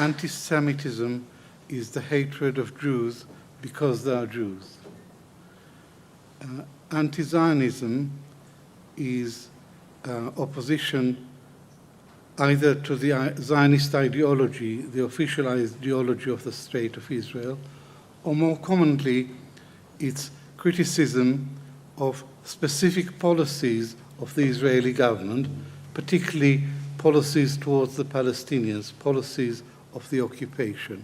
anti-Semitism is the hatred of Jews because they are Jews. Anti-Zionism is opposition either to the Zionist ideology, the official ideology of the State of Israel, or more commonly, it's criticism of specific policies of the Israeli government, particularly policies towards the Palestinians, policies of the occupation.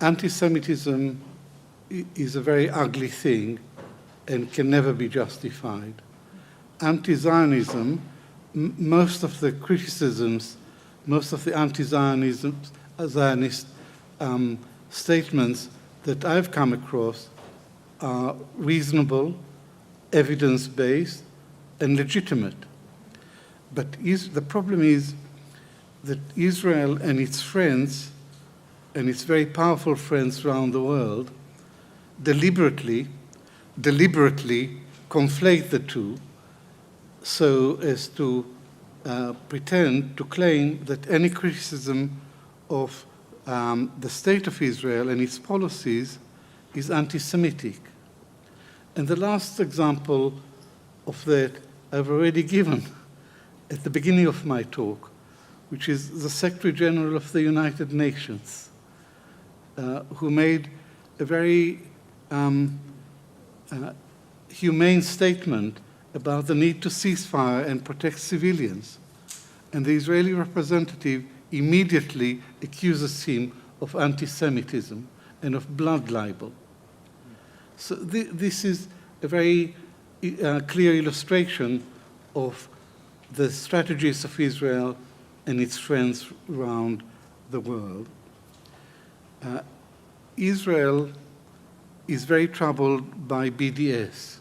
Anti-Semitism is a very ugly thing and can never be justified. Anti-Zionism, most of the criticisms, most of the anti-Zionist statements that I've come across are reasonable, evidence-based, and legitimate. But the problem is that Israel and its friends, and its very powerful friends around the world, deliberately conflate the two so as to pretend to claim that any criticism of the State of Israel and its policies is anti-Semitic. And the last example of that I've already given at the beginning of my talk, which is the Secretary General of the United Nations, who made a very humane statement about the need to cease fire and protect civilians. And the Israeli representative immediately accuses him of anti-Semitism and of blood libel. So this is a very clear illustration of the strategies of Israel and its friends around the world. Israel is very troubled by BDS.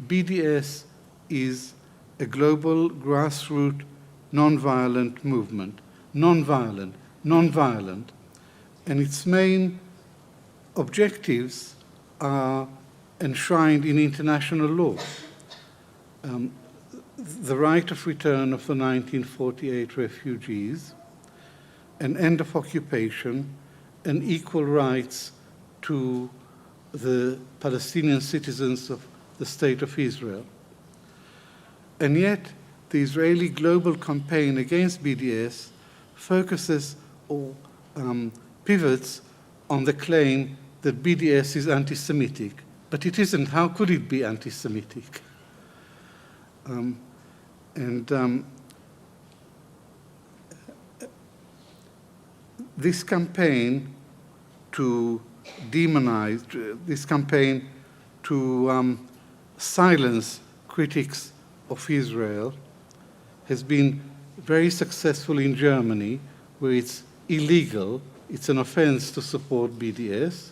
BDS is a global grassroots nonviolent movement. Nonviolent, and its main objectives are enshrined in international law. The right of return of the 1948 refugees, an end of occupation, and equal rights to the Palestinian citizens of the State of Israel. And yet, the Israeli global campaign against BDS focuses or pivots on the claim that BDS is anti-Semitic. But it isn't. How could it be anti-Semitic? This campaign to demonize, this campaign to silence critics of Israel has been very successful in Germany, where it's illegal, it's an offense to support BDS,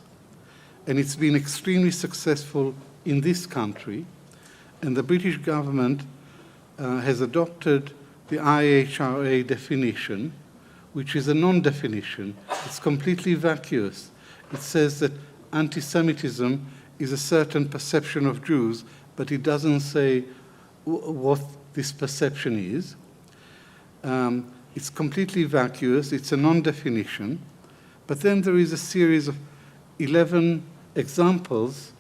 and it's been extremely successful in this country, and the British government has adopted the IHRA definition, which is a non-definition. It's completely vacuous. It says that anti-Semitism is a certain perception of Jews, but it doesn't say what this perception is. It's completely vacuous. It's a non-definition. But then there is a series of 11 examples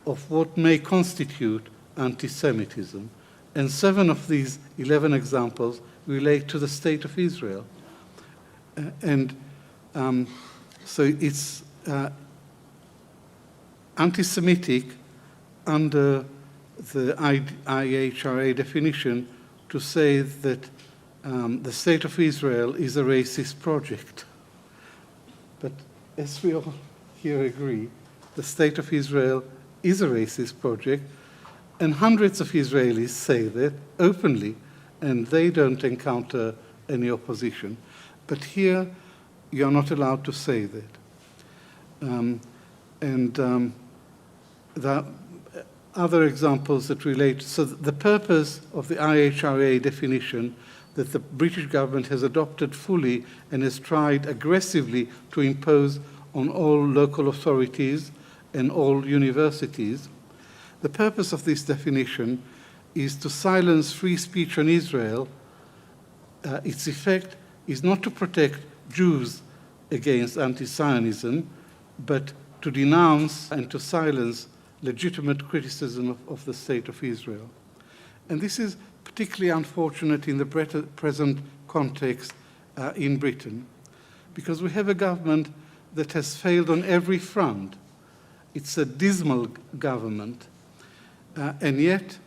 of what may constitute anti-Semitism. And 7 of these 11 examples relate to the State of Israel. So it's anti-Semitic under the IHRA definition to say that the State of Israel is a racist project. But as we all here agree, the State of Israel is a racist project, and hundreds of Israelis say that openly, and they don't encounter any opposition. But here, you're not allowed to say that. The other examples that relate, so the purpose of the IHRA definition that the British government has adopted fully and has tried aggressively to impose on all local authorities and all universities, the purpose of this definition is to silence free speech on Israel. Its effect is not to protect Jews against anti-Zionism, but to denounce and to silence legitimate criticism of the state of Israel. And this is particularly unfortunate in the present context in Britain, because we have a government that has failed on every front. It's a dismal government, and yet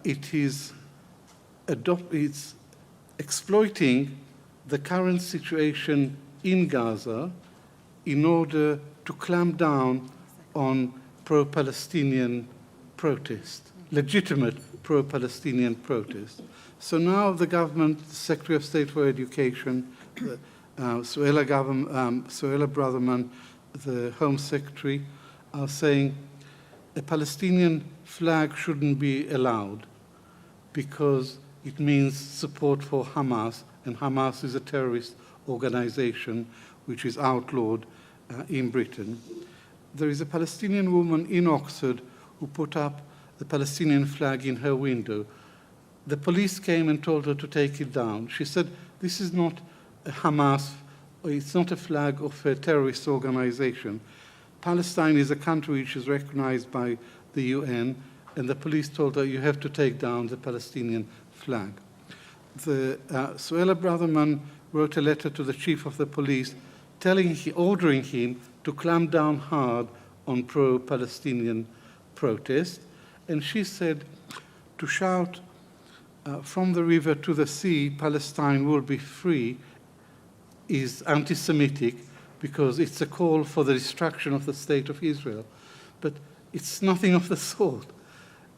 it's exploiting the current situation in Gaza in order to clamp down on pro-Palestinian protest, legitimate pro-Palestinian protest. So now the government, the Secretary of State for Education, Suella Braverman, the Home Secretary, are saying a Palestinian flag shouldn't be allowed because it means support for Hamas, and Hamas is a terrorist organization which is outlawed in Britain. There is a Palestinian woman in Oxford who put up the Palestinian flag in her window. The police came and told her to take it down. She said, this is not a Hamas, it's not a flag of a terrorist organization. Palestine is a country which is recognized by the UN, and the police told her, you have to take down the Palestinian flag. Suella Braverman wrote a letter to the chief of the police ordering him to clamp down hard on pro-Palestinian protest. And she said, to shout from the river to the sea, Palestine will be free, is anti-Semitic because it's a call for the destruction of the state of Israel. But it's nothing of the sort.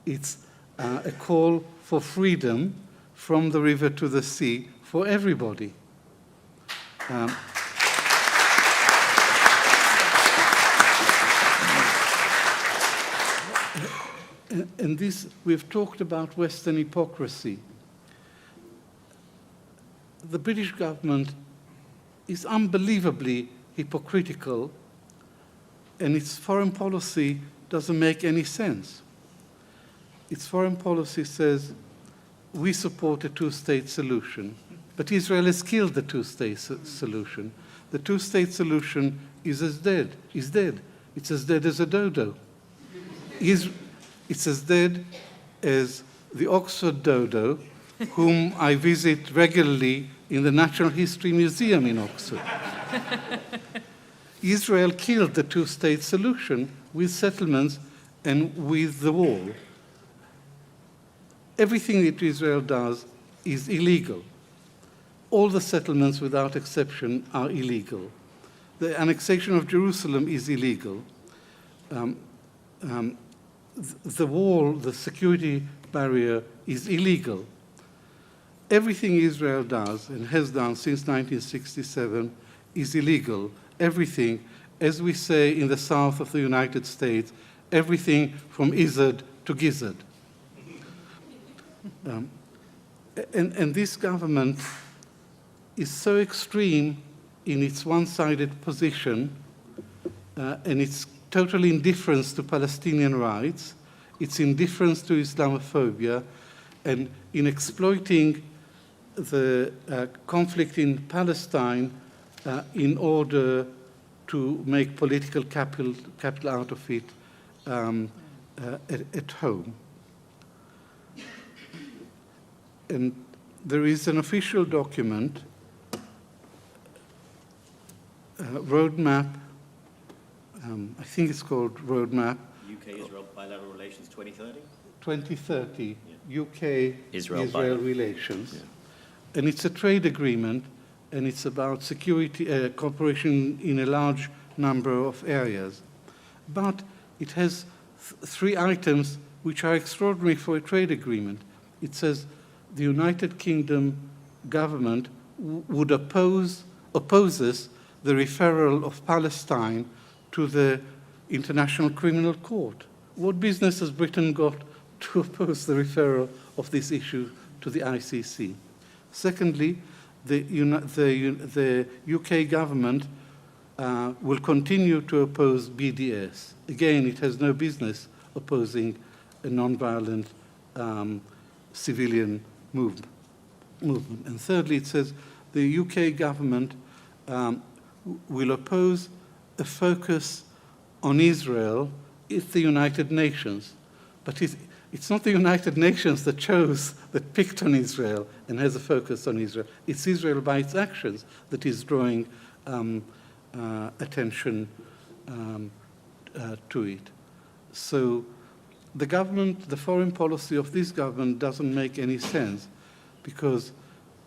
It's a call for freedom from the river to the sea for everybody. And this, we've talked about Western hypocrisy. The British government is unbelievably hypocritical, and its foreign policy doesn't make any sense. Its foreign policy says, we support a two-state solution, but Israel has killed the two-state solution. The two-state solution is dead. It's as dead as a dodo. It's as dead as the Oxford dodo, whom I visit regularly in the Natural History Museum in Oxford. Israel killed the two-state solution with settlements and with the wall. Everything that Israel does is illegal. All the settlements, without exception, are illegal. The annexation of Jerusalem is illegal. The wall, the security barrier, is illegal. Everything Israel does and has done since 1967 is illegal. Everything, as we say in the south of the United States, everything from Izzard to Gizzard. And this government is so extreme in its one-sided position and its total indifference to Palestinian rights, its indifference to Islamophobia, and in exploiting the conflict in Palestine in order to make political capital out of it at home. And there is an official document, roadmap, I think it's called Roadmap. UK-Israel Bilateral Relations 2030? 2030, yeah. UK-Israel relations. Yeah. And it's a trade agreement, and it's about security, cooperation in a large number of areas. But it has three items which are extraordinary for a trade agreement. It says the United Kingdom government would opposes the referral of Palestine to the International Criminal Court. What business has Britain got to oppose the referral of this issue to the ICC? Secondly, the UK government will continue to oppose BDS. Again, it has no business opposing a non-violent civilian movement. And thirdly, it says the UK government will oppose a focus on Israel if the United Nations. But it's not the United Nations that picked on Israel and has a focus on Israel. It's Israel by its actions that is drawing attention to it. So the foreign policy of this government doesn't make any sense because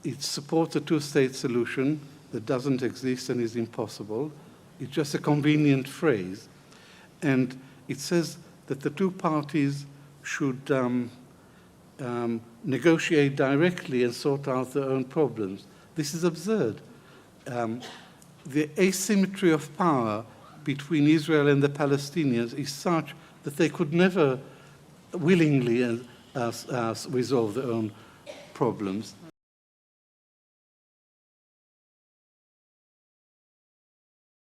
it supports a two-state solution that doesn't exist and is impossible. It's just a convenient phrase. And it says that the two parties should negotiate directly and sort out their own problems. This is absurd. The asymmetry of power between Israel and the Palestinians is such that they could never willingly resolve their own problems.